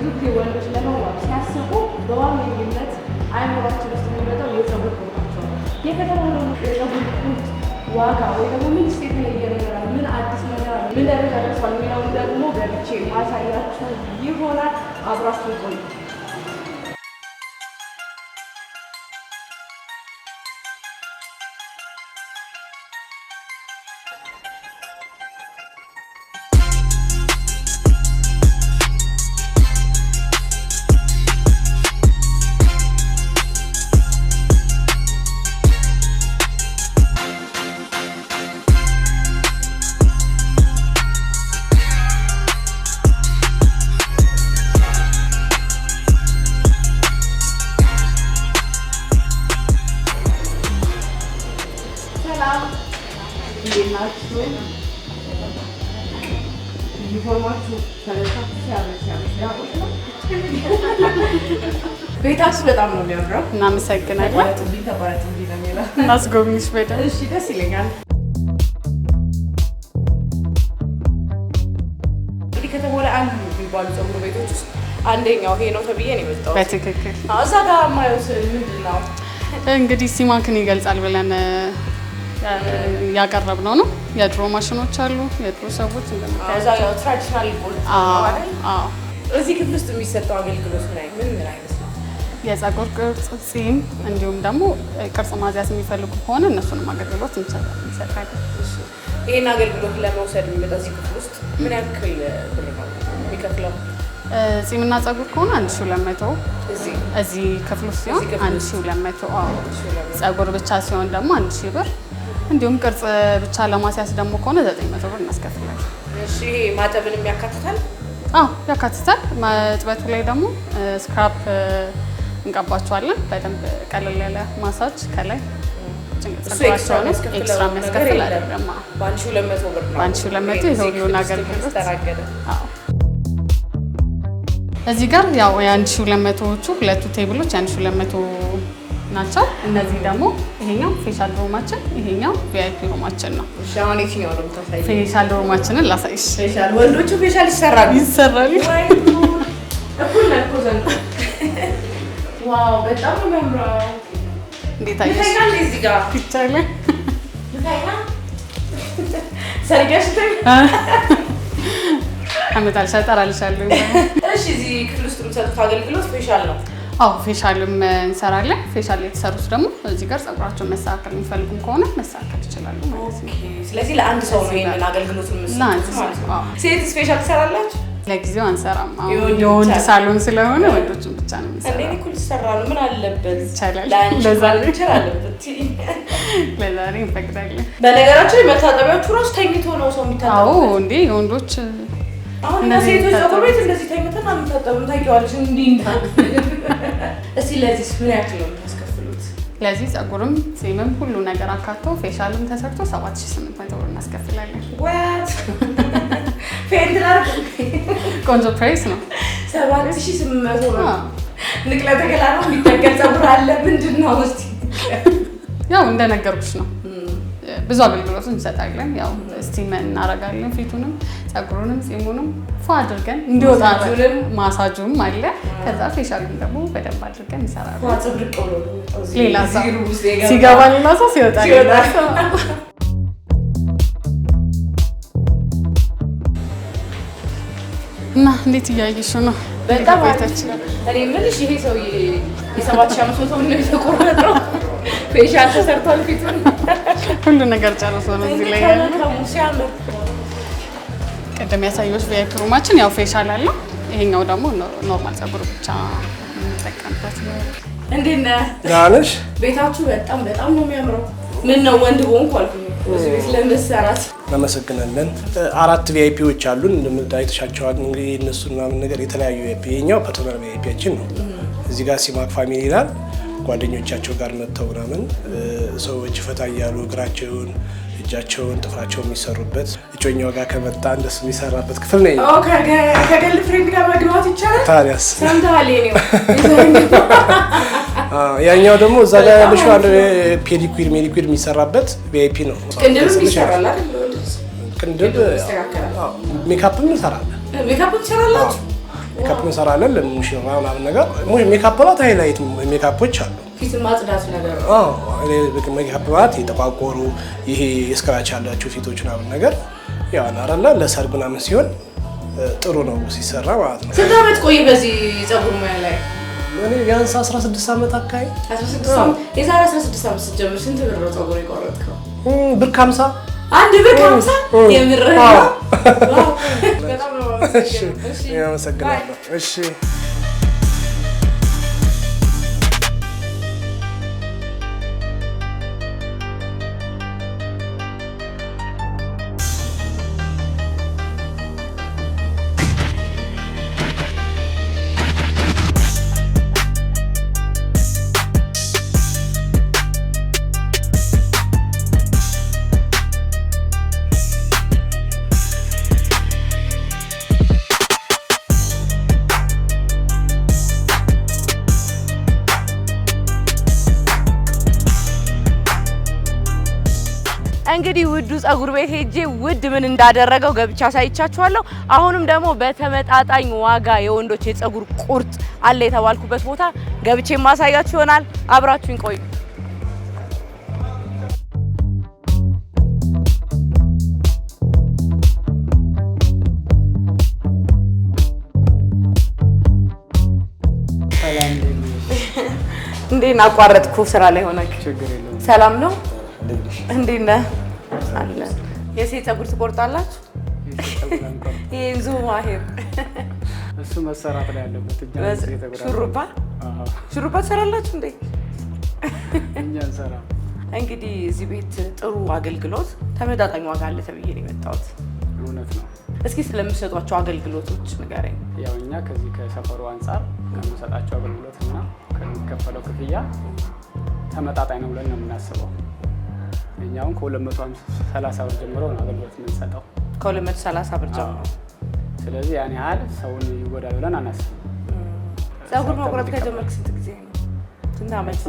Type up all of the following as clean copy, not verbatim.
ብዙ ጊዜ ወንዶች ለመዋብ ሲያስቡ በዋነኝነት አይምሯችን ውስጥ የሚመጣው የፀጉር ቁርጣቸው ነው። የከተማ ደግሞ የፀጉር ቁርጥ ዋጋ ወይ ደግሞ ምን የተለየ ነገር አለ፣ ምን አዲስ ነገር አለ፣ ምን ደረጃ ደርሷል የሚለውን ደግሞ ገብቼ ማሳያችሁ ይሆናል። አብራችሁ ቆዩ። ቤታችሁ በጣም ነው የሚያምረው። እናመሰግናለን። እናስጎብኝሽ በደንብ። እሺ፣ ደስ ይለኛል። እንግዲህ ከተማ ላይ አሉ የሚባሉ ፀጉር ቤቶች ውስጥ አንደኛው ይሄ ነው ተብዬ ነው የመጣሁት። በትክክል። እዛ ጋር ማየው ምንድን ነው እንግዲህ ሲማክን ይገልጻል ብለን ያቀረብነው ነው። የድሮ ማሽኖች አሉ፣ የድሮ ሰዎች እዛ ያው ትራዲሽናል ቦልት እዚህ ክፍል ውስጥ የሚሰጠው አገልግሎት ምን አይነት ነው? የፀጉር ቅርጽ፣ ጺም እንዲሁም ደግሞ ቅርጽ ማስያዝ የሚፈልጉ ከሆነ እነሱንም አገልግሎት እንሰጣለን። ይሄን አገልግሎት ለመውሰድ የሚመጣ እዚህ ክፍል ውስጥ ምን ያክል ብር ነው የሚከፍለው? ጺምና ፀጉር ከሆነ 1200 እዚህ ክፍል ውስጥ ሲሆን 1200። ፀጉር ብቻ ሲሆን ደግሞ 1000 ብር። እንዲሁም ቅርጽ ብቻ ለማስያዝ ደግሞ ከሆነ 900 ብር እናስከፍላለን። እሺ፣ ማጠብንም ያካትታል? አዎ ያካትታል። ማጥበቱ ላይ ደግሞ ስክራፕ እንቀባቸዋለን። በደንብ ቀለል ያለ ማሳጅ ከላይ ፀጉራቸውን ኤክስትራ የሚያስከፍል አይደለም። በ1200 ብር ነው። በ1200 ይሄ ሁሉን አገልግሎት ተራገደ። አዎ እዚህ ጋር ያው የ1200ዎቹ ሁለቱ ቴብሎች የ1200 ናቸው። እነዚህ ደግሞ ይሄኛው ፌሻል ሩማችን፣ ይሄኛው ቪአይፒ ሩማችን ነው። እሺ፣ አሁን የትኛው ነው የምታሳይኝ? ፌሻል ሩማችንን ላሳይሽ። ፌሻል ወንዶቹ ፌሻል ይሰራሉ? እኩል ነው ዘንድ። ዋው፣ በጣም ነው የሚያምረው። እንዴት አየሽ? ይታያል እዚህ ጋር ይቻላል። ይታያል ሰርጋሽ አመጣልሽ አጠራልሻለሁ። እሺ፣ እዚህ ክፍል ውስጥ የምትሰጡት አገልግሎት ፌሻል ነው? አዎ ፌሻልም እንሰራለን። ፌሻል የተሰሩት ደግሞ እዚህ ጋር ፀጉራቸውን መስተካከል የሚፈልጉም ከሆነ መስተካከል ይችላሉ ማለት ነው። ስለዚህ ለአንድ ሰው ነው ይሄንን አገልግሎት የምትሰጡት ማለት ነው። ሴትስ ፌሻል ትሰራላችሁ? ለጊዜው አንሰራም። የወንድ ሳሎን ስለሆነ ወንዶችን ብቻ ነው የሚሰራው። እንዴ ኩል ይሰራሉ? ምን አለበት? ይቻላል። ለዛሬ ይችላልበት። ለዛሬ እንፈቅዳለን። በነገራችን መታጠቢያዎቹ ራሱ ተኝቶ ነው ሰው የሚታጠበው። አዎ እንዴ የወንዶች አሁን ሴቶች ፀጉር ቤት እንደዚህ ተኝተን አንታጠብም። ታውቂዋለሽ እንዴ? እስኪ ለዚህስ ምን ያክል ነው የምታስከፍሉት? ለዚህ ፀጉርም ጺምም ሁሉ ነገር አካቶ ፌሻልም ተሰርቶ 7800 ብር እናስከፍላለን። ዋት ፌንድላር ቆንጆ ፕራይስ ነው። 7800 ብር። ንቅለ ተከላ ነው የሚተከል ፀጉር አለ ምንድን ነው? እስኪ ያው እንደነገርኩሽ ነው። ብዙ አገልግሎቶች እንሰጣለን። ያው ስቲም እናረጋለን፣ ፊቱንም ፀጉሩንም ጺሙንም ፏ አድርገን እንዲወጣ ማሳጁም አለ። ከዛ ፌሻሉም ደግሞ በደንብ አድርገን እንሰራለን። ፏ ጽድቅ ብሎ ሌላ ሲገባ ሌላ ሰው ሲወጣ ሌላ ሰው። እና እንዴት እያየሽ ነው? በጣም ቤታችን እኔ ምንሽ ይሄ ሰውዬ የ7500 ነው የተቆረጠው። ፌሻል ተሰርቷል፣ ፊቱን ሁሉ ነገር ጨርሶ ነው እዚህ ላይ ያለው። ሲያምር ቀደም ያሳየሁሽ ቪአይፒ ሩማችን ያው ፌሻል አለው። ይሄኛው ደግሞ ኖርማል ፀጉር ብቻ የምንጠቀምበት ነው። እንዴት ነህ? ደህና ነሽ? ቤታችሁ በጣም ነው የሚያምረው። ምን ነው ወንድ ሆንኩ አልኩኝ እዚህ ቤት ለመሰራት። እናመሰግናለን። 4 ቪአይፒዎች አሉን እንደምታይተሻቸዋል። እንግዲህ እነሱ ምናምን ነገር የተለያዩ ቪአይፒ፣ የኛው ፐርሰናል ቪአይፒያችን ነው። እዚህ ጋር ሲማክ ፋሚሊ ይላል። ጓደኞቻቸው ጋር መጥተው ምናምን ሰዎች ፈታ እያሉ እግራቸውን እጃቸውን ጥፍራቸውን የሚሰሩበት እጮኛው ጋር ከመጣ እንደሱ የሚሰራበት ክፍል ነው። ኦ ከገል ፍሬንድ ጋር መግባት ይቻላል? ታዲያስ ሰምተሃል? የኔው ያኛው ደግሞ እዛ ጋር ያለሽው አንድ ፔዲኩር ሜኒኩር የሚሰራበት ቪአይፒ ነው። ቅንድብ ይሰራል አይደል? ቅንድብ ሜካፕም እንሰራለን። ሜካፕ ትሰራላችሁ? ሜካፕ እንሰራለን ለሙሽራ ምናምን ነገር ሜካፕ ማለት ሃይላይት ሜካፖች አሉ። ፊት ማጽዳት ነገር ሜካፕ ማለት የተቋቆሩ ይሄ ስክራች ያላቸው ፊቶች ምናምን ነገር ያው አላረላ ለሰርግ ምናምን ሲሆን ጥሩ ነው ሲሰራ ማለት ነው። ስንት ዓመት ቆይ በዚህ ፀጉር ሙያ ላይ? እኔ ቢያንስ 16 ዓመት አካባቢ 16 ዓመት። የዛሬ 16 ዓመት ስትጀምር ስንት ብር ነው ፀጉር የቆረጥከው? ብር 50 አንድ ብር 50 የምርህ ነው? በጣም ነው። እሺ አመሰግናለሁ። እሺ እንግዲህ ውዱ ፀጉር ቤት ሄጄ ውድ ምን እንዳደረገው ገብቻ ሳይቻችኋለሁ። አሁንም ደግሞ በተመጣጣኝ ዋጋ የወንዶች የፀጉር ቁርጥ አለ የተባልኩበት ቦታ ገብቼ ማሳያችሁ ይሆናል። አብራችሁኝ ቆዩ። እንዴት አቋረጥኩ? ስራ ላይ ሆነክ? ሰላም ነው? እንዴት ነህ? አለ የሴት ፀጉር ትቆርጣላችሁ? ይሄን ዙማ ሄር እሱ መሰራት ላይ ያለበት ሹሩባ ትሰራላችሁ እንዴ? እኛ እንሰራ። እንግዲህ እዚህ ቤት ጥሩ አገልግሎት ተመጣጣኝ ዋጋ አለ ተብዬ ነው የመጣሁት። እውነት ነው። እስኪ ስለምትሰጧቸው አገልግሎቶች ንገረኝ። ያው እኛ ከዚህ ከሰፈሩ አንፃር ከምንሰጣቸው አገልግሎትና ከሚከፈለው ክፍያ ተመጣጣኝ ነው ብለን ነው የምናስበው። እኛውን ከ230 ብር ጀምሮ ነው አገልግሎት የምንሰጠው። ከ230 ብር ጀምሮ። ስለዚህ ያን ያህል ሰውን ይጎዳል ብለን አናስብም። ፀጉር መቁረጥ ከጀመርክ ስንት ጊዜ ነው? ስንት ዓመት?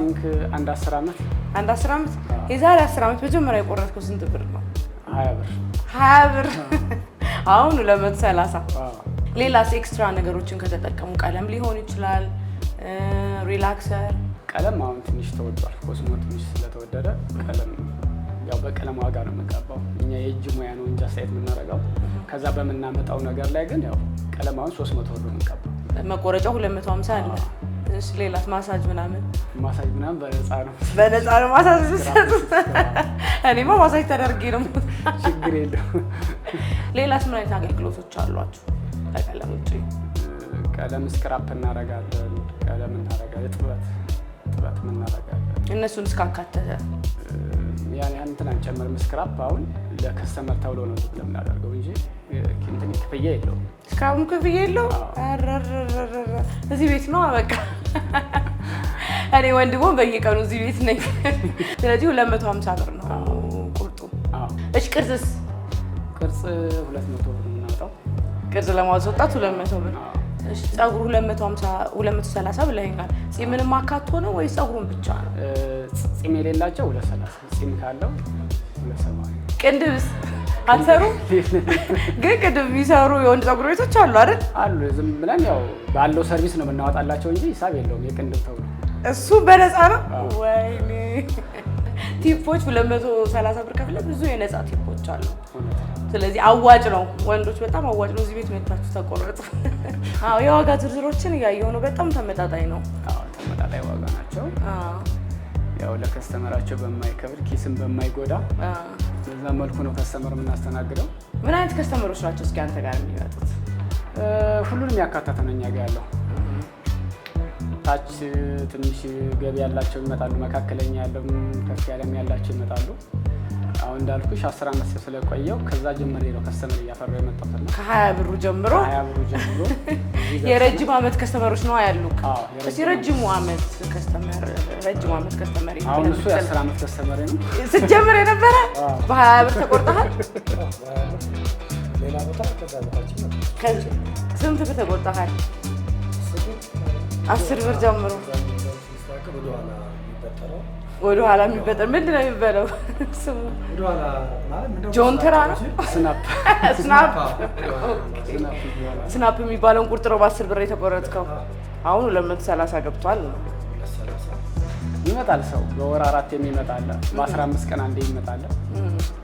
አንድ 10 ዓመት። አንድ 10 ዓመት? የዛሬ 10 ዓመት መጀመሪያ የቆረጥከው ስንት ብር ነው? 20 ብር። 20 ብር። አሁን 230። ሌላስ ኤክስትራ ነገሮችን ከተጠቀሙ ቀለም ሊሆን ይችላል፣ ሪላክሰር። ቀለም አሁን ትንሽ ተወዷል። ኮስሞ ትንሽ ስለተወደደ ቀለም ያው በቀለም ዋጋ ነው የምንቀባው። እኛ የእጅ ሙያ ነው እንጂ አስተያየት የምናደርገው ከዛ በምናመጣው ነገር ላይ ግን ያው ቀለም አሁን 300 ብር ነው የምንቀባው። መቆረጫው 250 አለ። እሺ ሌላስ? ማሳጅ ምናምን በነፃ ነው። በነፃ ነው ማሳጅ ሰጥተው? እኔማ ማሳጅ ተደርጌ ነው። ችግር የለውም። ሌላስ ምን አይነት አገልግሎቶች አሏችሁ ከቀለም ውጪ? ቀለም ስክራፕ እናደርጋለን፣ ቀለም እናደርጋለን፣ ጥበት እናደርጋለን። እነሱን እስካካተተ ያን እንትን አንጨምርም። ስክራፕ አሁን ለከስተመር ተብሎ ነው የምናደርገው እንጂ እንትን ክፍያ የለውም። ስክራፕም ክፍያ የለውም። እዚህ ቤት ነው በቃ። እኔ ወንድሞ በየቀኑ እዚህ ቤት ነኝ። ስለዚህ 250 ብር ነው ቁርጡ። እሺ ቅርጽስ? ቅርጽ 200 ብር ነው የምናወጣው። ቅርጽ ለማስወጣት 200 ብር። እሺ ፀጉር 230 ብለኸኛል። ጺምንም አካቶ ነው ወይስ ፀጉሩን ብቻ ነው? ጺም የሌላቸው 230፣ ጺም ካለው 270። ቅንድብስ አትሰሩ? ግን ቅንድብ የሚሰሩ የወንድ ፀጉር ቤቶች አሉ አይደል? አሉ። ዝም ብለን ያው ባለው ሰርቪስ ነው የምናወጣላቸው እንጂ ሂሳብ የለውም የቅንድብ ተብሎ። እሱ በነፃ ነው? ወይኔ ቲፖች 230 ብር ከፍለ ብዙ የነፃ ቲፖች አሉ። ስለዚህ አዋጭ ነው። ወንዶች በጣም አዋጭ ነው። እዚህ ቤት መታችሁ ተቆረጡ። አዎ የዋጋ ዝርዝሮችን እያየሁ ነው። በጣም ተመጣጣኝ ነው። አዎ ተመጣጣኝ ዋጋ ናቸው። ያው ለከስተመራቸው በማይከብድ ኪስን በማይጎዳ በዛ መልኩ ነው ከስተመር የምናስተናግደው። ምን አይነት ከስተመሮች ናቸው እስኪ አንተ ጋር የሚመጡት? ሁሉንም ያካተተ ነው እኛ ጋር ያለው። ታች ትንሽ ገቢ ያላቸው ይመጣሉ፣ መካከለኛ ያለው ከፍ ያለም ያላቸው ይመጣሉ። አሁን እንዳልኩሽ 10 ዓመት ስለቆየው ከዛ ጀምሬ ነው ከስተመር እያፈራው የመጣሁት። ከ20 ብሩ ጀምሮ የረጅም ዓመት ከስተመሮች ነው ያሉት። እሺ ረጅም ዓመት ከስተመር አሁን እሱ የ10 ዓመት ከስተመር ነው። ስትጀምር የነበረ በ20 ብር ተቆርጠሃል? ሌላ ቦታ ተዛዛች ነው። ስንት ብር ተቆርጠሃል? 10 ብር ጀምሮ ወደ ኋላ የሚበጠር ምንድን ነው የሚበለው? ስሙ ጆንትራ ነው። ስናፕ የሚባለውን ቁርጥ ነው በ10 ብር የተቆረጥከው። አሁን 230 ገብቷል። ይመጣል ሰው በወር 4 የሚመጣለ፣ በ15 ቀን አንዴ ይመጣለ።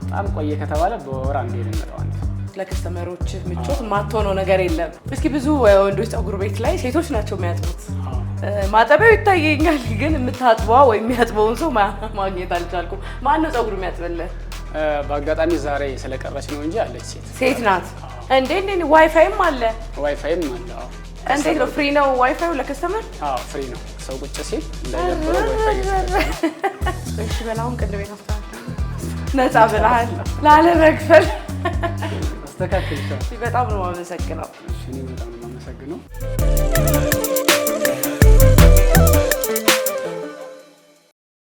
በጣም ቆየ ከተባለ በወር አንዴ የሚመጣው አንተ ለከስተመሮች ምቾት ማትሆነው ነገር የለም። እስኪ ብዙ ወንዶች ፀጉር ቤት ላይ ሴቶች ናቸው የሚያጥቡት። ማጠቢያው ይታየኛል፣ ግን የምታጥበዋ ወይ የሚያጥበውን ሰው ማግኘት አልቻልኩም። ማን ነው ፀጉር የሚያጥብልህ? በአጋጣሚ ዛሬ ስለቀረች ነው እንጂ አለች ሴት ናት። እንዴ ዋይፋይም አለ? ዋይፋይም አለ። እንዴት ነው? ፍሪ ነው ዋይፋዩ ለከስተመር? አዎ ፍሪ ነው። ሰው ቁጭ ሲል እንዳይደብረው ዋይፋይ ይሰጣል። እሺ በላሁን ቅድም ይነፍታል ነፃ ብለሃል ላለመክፈል። አስተካክልሻለሁ። በጣም ነው የማመሰግነው። እሺ እኔ በጣም ነው የማመሰግነው።